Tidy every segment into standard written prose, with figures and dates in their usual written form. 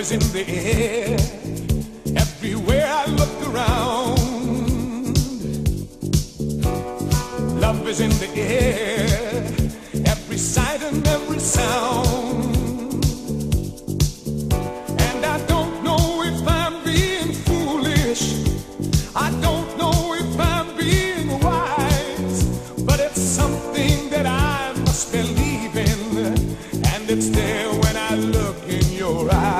is in the air. Everywhere I look around, love is in the air. Every sight and every sound. And I don't know if I'm being foolish, I don't know if I'm being wise, but it's something that I must believe in, and it's there when I look in your eyes.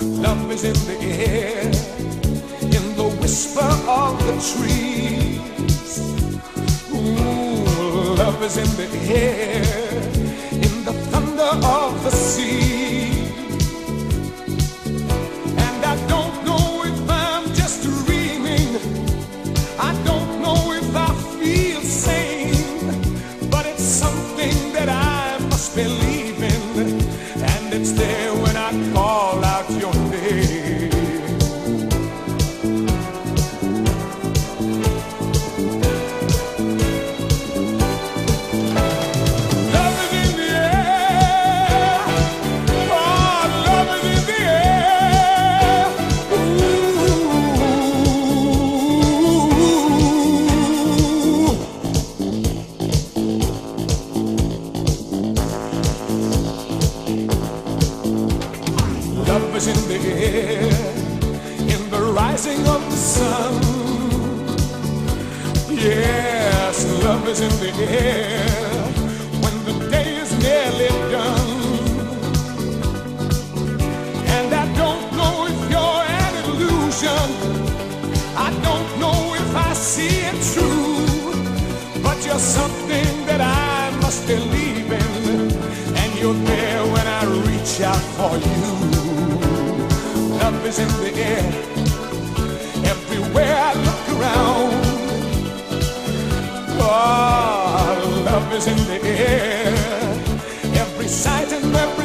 Love is in the air, in the whisper of the trees. Ooh, love is in the air, in the thunder of the sea. And I don't know if I'm just dreaming, I don't know if I feel sane, but it's something that I must believe in, and it's there when I call out your name. Love is in the air, oh, love is in the air. Love is in the air, in the rising of the sun. Yes, love is in the air, when the day is nearly done. And I don't know if you're an illusion, I don't know if I see it true, but you're something that I must believe in, and you're there when I reach out for you. Love is in the air, everywhere I look around. Oh, love is in the air, every sight and every